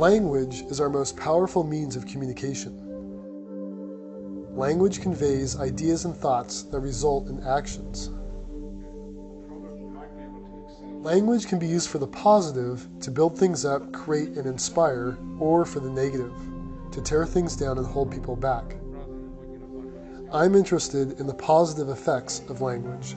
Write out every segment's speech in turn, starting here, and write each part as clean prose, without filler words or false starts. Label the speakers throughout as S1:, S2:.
S1: Language is our most powerful means of communication. Language conveys ideas and thoughts that result in actions. Language can be used for the positive, to build things up, create, and inspire, or for the negative, to tear things down and hold people back. I'm interested in the positive effects of language.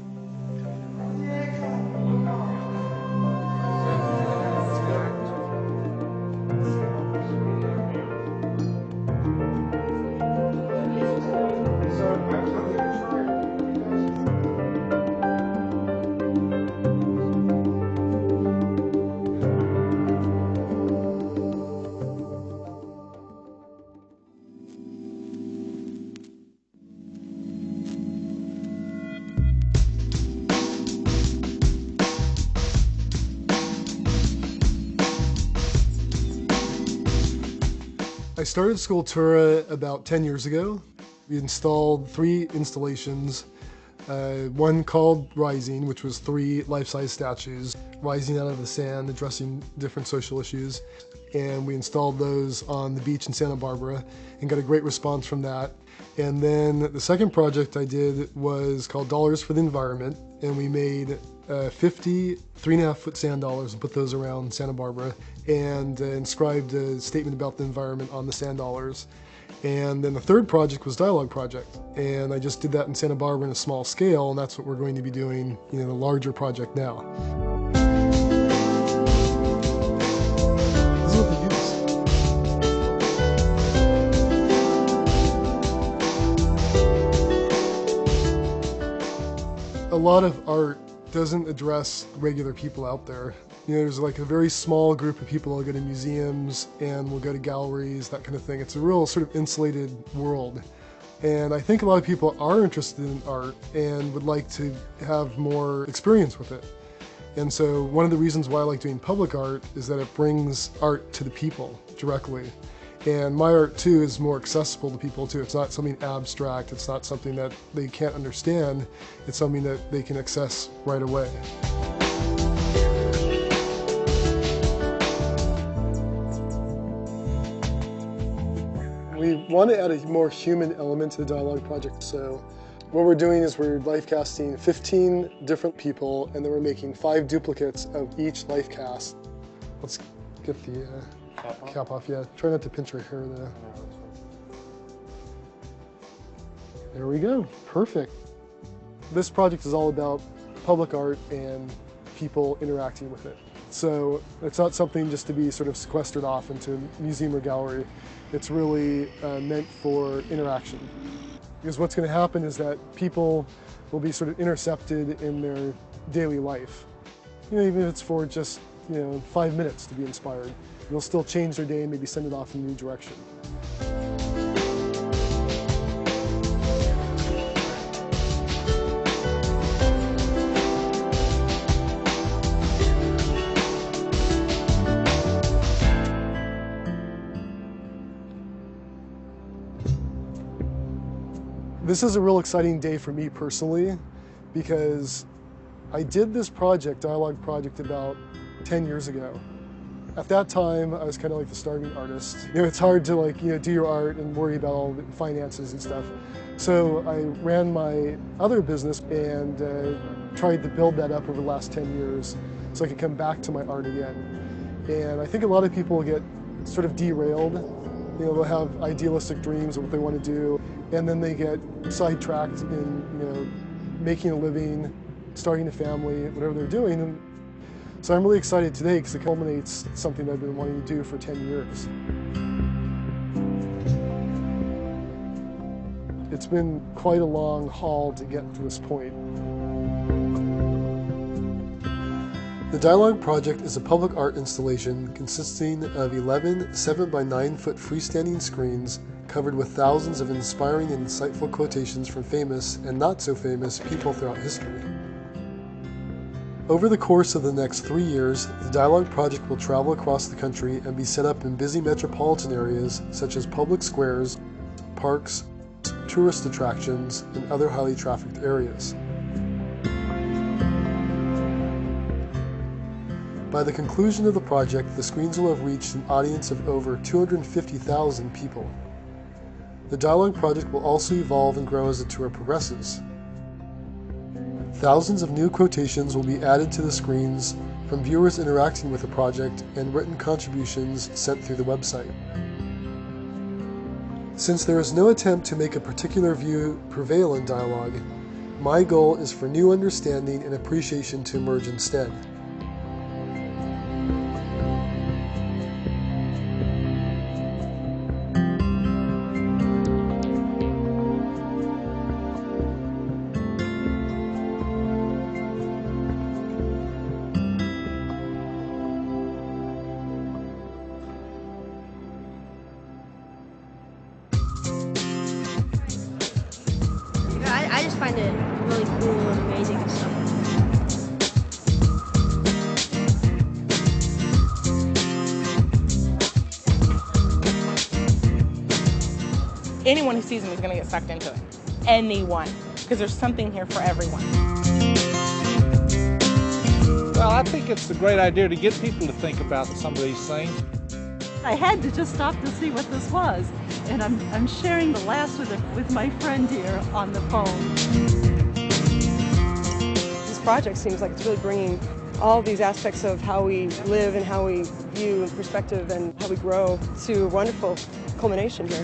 S1: I started Sculptura about 10 years ago. We installed 3 installations, one called Rising, which was 3 life-size statues rising out of the sand, addressing different social issues. And we installed those on the beach in Santa Barbara and got a great response from that. And then the second project I did was called Dollars for the Environment, and we made 50 3.5-foot sand dollars and put those around Santa Barbara and inscribed a statement about the environment on the sand dollars. And then the third project was Dialogue Project, and I just did that in Santa Barbara in a small scale, and that's what we're going to be doing in a larger project now. This is what they use. A lot of art doesn't address regular people out there. There's like a very small group of people that go to museums and will go to galleries, that kind of thing. It's a real sort of insulated world. And I think a lot of people are interested in art and would like to have more experience with it. And so one of the reasons why I like doing public art is that it brings art to the people directly. And my art too is more accessible to people too. It's not something abstract, it's not something that they can't understand, it's something that they can access right away. We want to add a more human element to the Dialogue Project, so what we're doing is we're life casting 15 different people, and then we're making 5 duplicates of each life cast. Let's get the cap off, yeah. Try not to pinch your hair though. There we go, perfect. This project is all about public art and people interacting with it. So it's not something just to be sort of sequestered off into a museum or gallery. It's really meant for interaction. Because what's going to happen is that people will be sort of intercepted in their daily life. Even if it's for just 5 minutes to be inspired. It'll still change their day and maybe send it off in a new direction. This is a real exciting day for me personally, because I did this project, Dialogue Project, about 10 years ago. At that time, I was kind of like the starving artist. It's hard to do your art and worry about all the finances and stuff. So I ran my other business and tried to build that up over the last 10 years so I could come back to my art again. And I think a lot of people get sort of derailed. They'll have idealistic dreams of what they want to do, and then they get sidetracked in making a living, starting a family, whatever they're doing. And so I'm really excited today because it culminates something that I've been wanting to do for 10 years. It's been quite a long haul to get to this point. The Dialogue Project is a public art installation consisting of 11 7-by-9-foot freestanding screens covered with thousands of inspiring and insightful quotations from famous and not so famous people throughout history. Over the course of the next 3 years, the Dialogue Project will travel across the country and be set up in busy metropolitan areas such as public squares, parks, tourist attractions, and other highly trafficked areas. By the conclusion of the project, the screens will have reached an audience of over 250,000 people. The dialogue project will also evolve and grow as the tour progresses. Thousands of new quotations will be added to the screens from viewers interacting with the project and written contributions sent through the website. Since there is no attempt to make a particular view prevail in dialogue, my goal is for new understanding and appreciation to emerge instead.
S2: I just find it really cool and amazing and stuff.
S3: Anyone who sees them is going to get sucked into it. Anyone. Because there's something here for everyone.
S4: Well, I think it's a great idea to get people to think about some of these things.
S5: I had to just stop to see what this was, and I'm sharing the last with my friend here on the phone.
S6: This project seems like it's really bringing all these aspects of how we live and how we view and perspective and how we grow to a wonderful culmination here.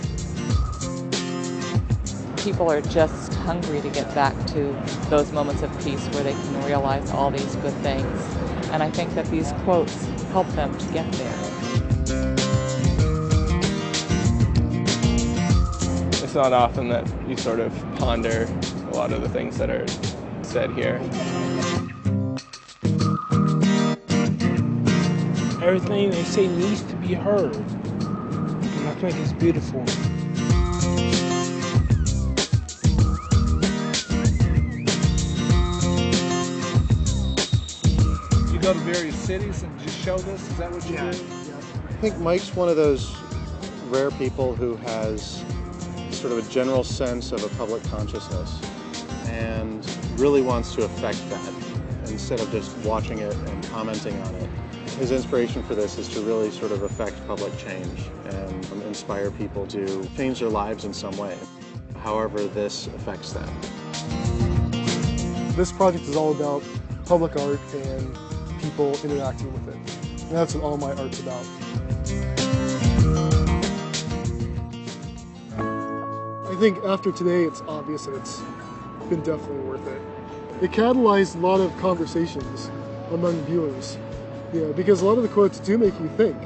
S7: People are just hungry to get back to those moments of peace where they can realize all these good things. And I think that these quotes help them to get there.
S8: It's not often that you sort of ponder a lot of the things that are said here.
S9: Everything they say needs to be heard, and I think it's beautiful.
S4: You go to various cities and just show this? Is that what you do?
S10: I think Mike's one of those rare people who has sort of a general sense of a public consciousness and really wants to affect that instead of just watching it and commenting on it. His inspiration for this is to really sort of affect public change and inspire people to change their lives in some way, however this affects them.
S1: This project is all about public art and people interacting with it. And that's what all my art's about. I think after today, it's obvious that it's been definitely worth it. It catalyzed a lot of conversations among viewers, because a lot of the quotes do make you think.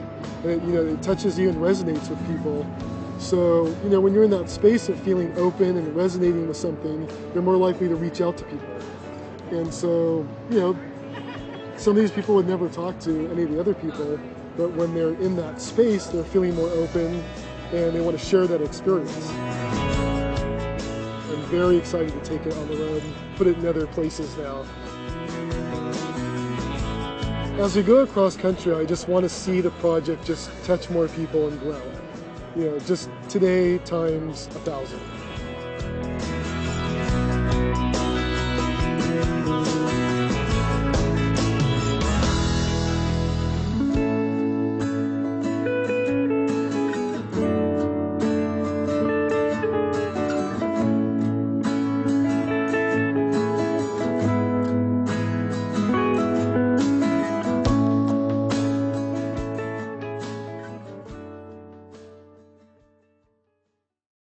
S1: And it touches you and resonates with people. So, when you're in that space of feeling open and resonating with something, you're more likely to reach out to people. And so, some of these people would never talk to any of the other people, but when they're in that space, they're feeling more open and they want to share that experience. I'm very excited to take it on the road and put it in other places now. As we go across country, I just want to see the project just touch more people and grow. Just today times 1,000.